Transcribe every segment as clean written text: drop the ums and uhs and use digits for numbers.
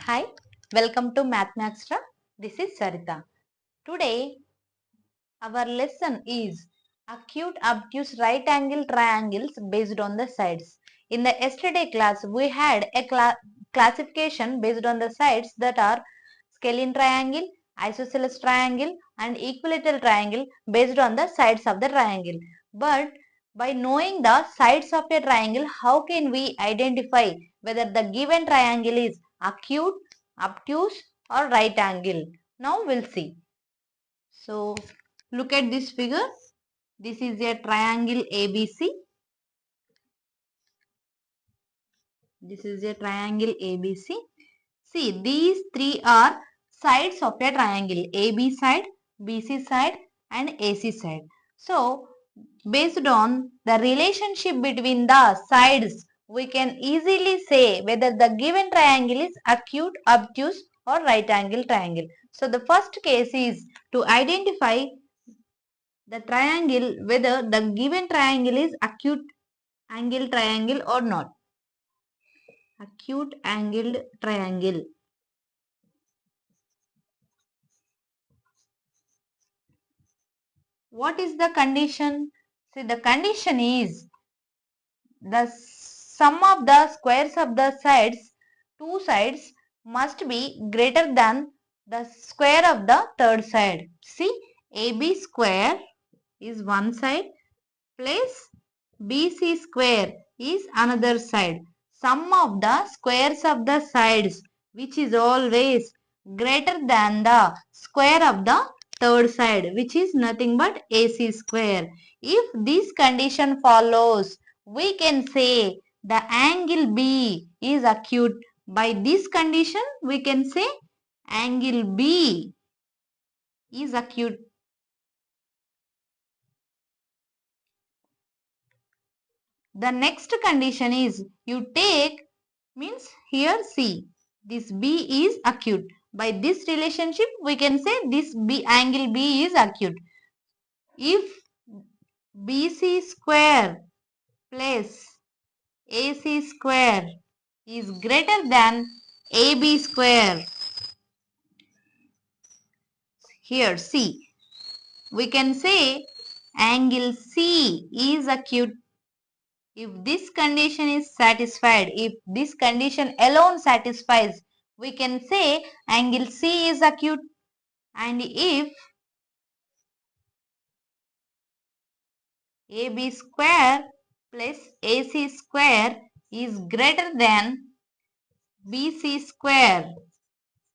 Hi, welcome to Math Extra. This is Saritha. Today our lesson is acute obtuse right angle triangles based on the sides. In the yesterday class we had a classification based on the sides that are scalene triangle, isosceles triangle and equilateral triangle based on the sides of the triangle. But by knowing the sides of a triangle, how can we identify whether the given triangle is acute, obtuse or right angle? Now we'll see. So look at this figure. This is a triangle ABC. This is a triangle ABC. See, these three are sides of a triangle: AB side, BC side and AC side. So based on the relationship between the sides, we can easily say whether the given triangle is acute, obtuse or right angle triangle. So the first case is to identify the triangle whether the given triangle is acute angle triangle or not. Acute angled triangle. What is the condition? See, the condition is the sum of the squares of the sides, two sides must be greater than the square of the third side. See, AB square is one side plus BC square is another side. Sum of the squares of the sides which is always greater than the square of the third side, which is nothing but AC square. If this condition follows, we can say the angle B is acute. By this condition, we can say angle B is acute. The next condition is you take, means here C, this B is acute. By this relationship we can say this B, angle B is acute. If BC square plus AC square is greater than AB square, here C, we can say angle C is acute. If this condition is satisfied, if this condition alone satisfies, we can say angle C is acute. And if AB square plus AC square is greater than BC square,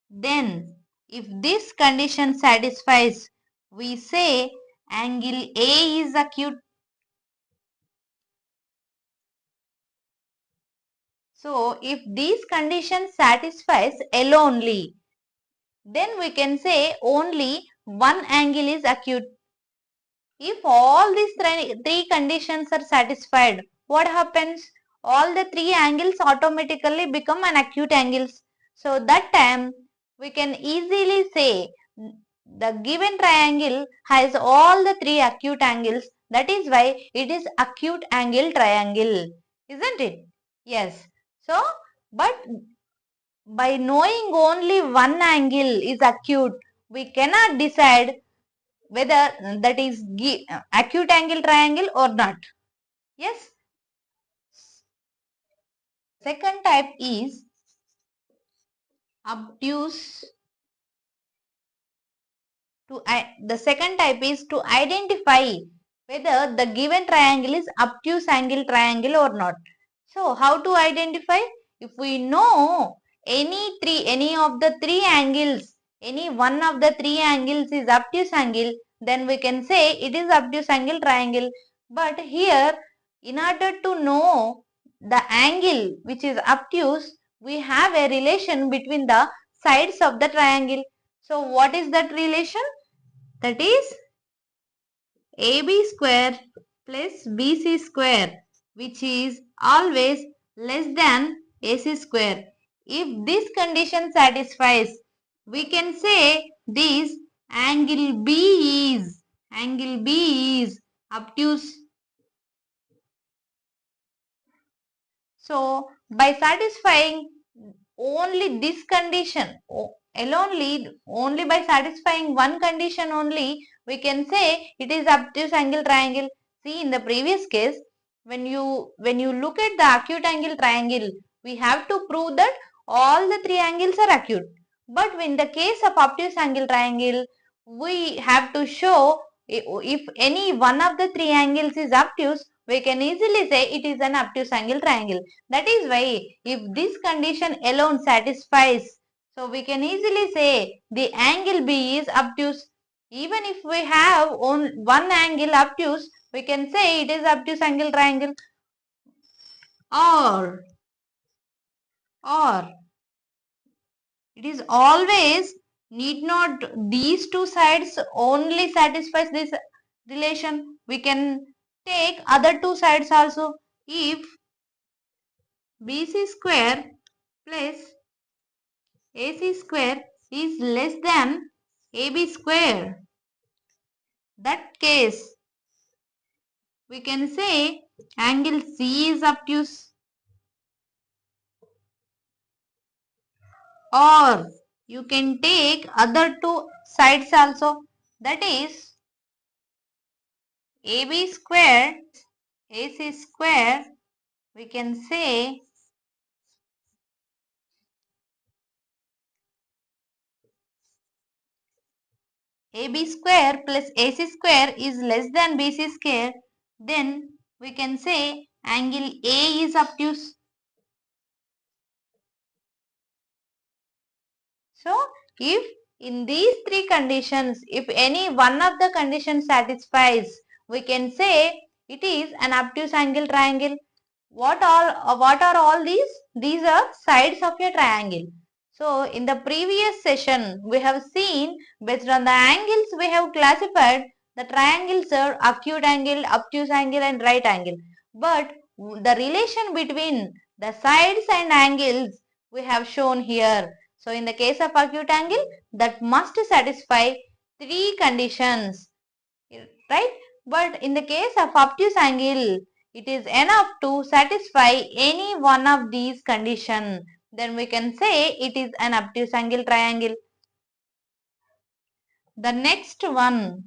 then if this condition satisfies, we say angle A is acute. So if these conditions satisfies alonely, then we can say only one angle is acute. If all these three conditions are satisfied, what happens? All the three angles automatically become an acute angles. So that time we can easily say the given triangle has all the three acute angles. That is why it is acute angle triangle. Isn't it? Yes. So, but by knowing only one angle is acute, we cannot decide whether that is acute angle triangle or not. Yes. Second type is obtuse. The second type is to identify whether the given triangle is obtuse angle triangle or not. So how to identify? If we know any of the three angles, any one of the three angles is obtuse angle, then we can say it is obtuse angle triangle. But here, in order to know the angle which is obtuse, we have a relation between the sides of the triangle. So what is that relation? That is AB square plus BC square, which is always less than AC square. If this condition satisfies, we can say this angle B is obtuse. So by satisfying only this condition only by satisfying one condition only we can say it is obtuse angle triangle. See, in the previous case, when you look at the acute angle triangle, we have to prove that all the three angles are acute. But in the case of obtuse angle triangle, we have to show if any one of the three angles is obtuse, we can easily say it is an obtuse angle triangle. That is why if this condition alone satisfies, so we can easily say the angle B is obtuse. Even if we have one angle obtuse, we can say it is obtuse angle triangle. Or it is always need not these two sides only satisfies this relation. We can take other two sides also. If BC square plus AC square is less than AB square, that case we can say angle C is obtuse. Or you can take other two sides also, that is AB square AC square, we can say AB square plus AC square is less than BC square, then we can say angle A is obtuse. So, if in these three conditions, if any one of the conditions satisfies, we can say it is an obtuse angle triangle. What are all these? These are sides of a triangle. So, in the previous session, we have seen based on the angles we have classified the triangles are acute angle, obtuse angle and right angle. But the relation between the sides and angles we have shown here. So, in the case of acute angle, that must satisfy three conditions, right? But in the case of obtuse angle, it is enough to satisfy any one of these conditions. Then we can say it is an obtuse angle triangle. The next one,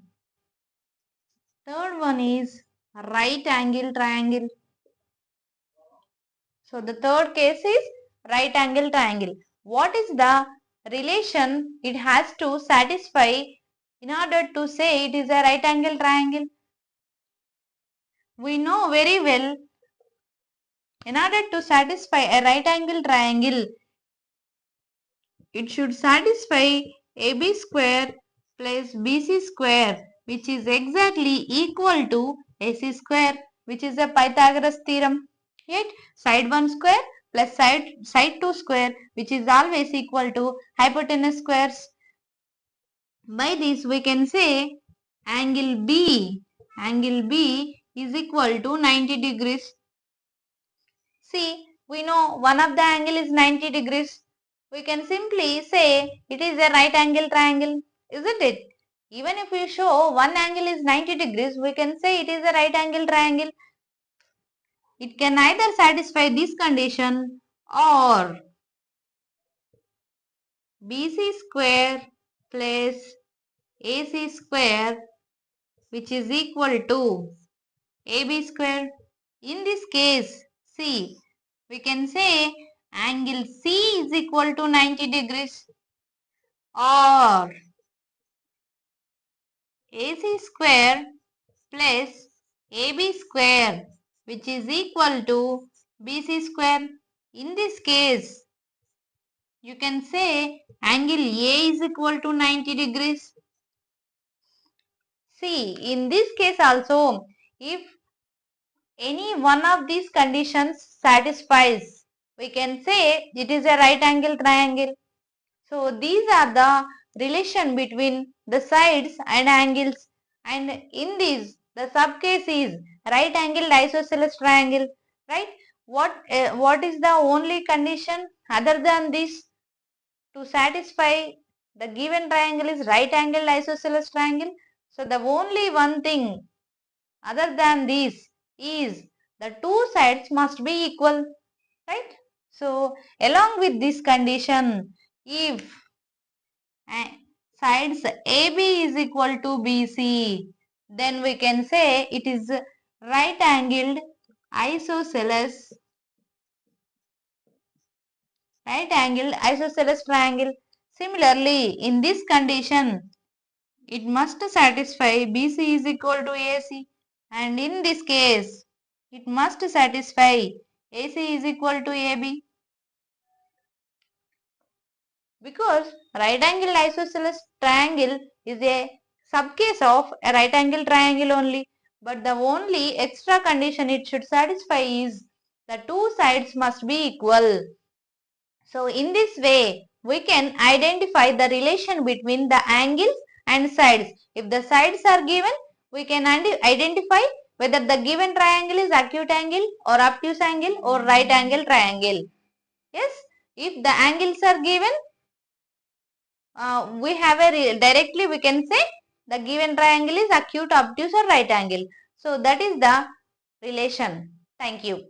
third one is right angle triangle. So the third case is right angle triangle. What is the relation it has to satisfy in order to say it is a right angle triangle? We know very well, in order to satisfy a right angle triangle, it should satisfy AB square plus BC square, which is exactly equal to AC square, which is a Pythagoras theorem. Yet side 1 square plus side 2 square, which is always equal to hypotenuse squares. By this we can say angle B is equal to 90 degrees. See, we know one of the angle is 90 degrees. We can simply say it is a right angle triangle, isn't it? Even if we show one angle is 90 degrees, we can say it is a right angle triangle. It can either satisfy this condition or BC square plus AC square, which is equal to AB square. In this case, see, we can say angle C is equal to 90 degrees or AC square plus AB square, which is equal to BC square. In this case, you can say angle A is equal to 90 degrees. See, in this case also, if any one of these conditions satisfies, we can say it is a right angle triangle. So these are the relation between the sides and angles, and in these the subcase is right angled isosceles triangle, right? What is the only condition other than this to satisfy the given triangle is right angled isosceles triangle? So the only one thing other than this is the two sides must be equal, right? So along with this condition, if sides AB is equal to BC, then we can say it is right angled isosceles triangle. Similarly, in this condition, it must satisfy BC is equal to AC, and in this case, it must satisfy AC is equal to AB, because right angled isosceles triangle is a subcase of a right angle triangle only, but the only extra condition it should satisfy is the two sides must be equal. So in this way, we can identify the relation between the angles and sides. If the sides are given, we can identify whether the given triangle is acute angle or obtuse angle or right angle triangle. Yes, if the angles are given, we have directly we can say the given triangle is acute, obtuse or right angle. So that is the relation. Thank you.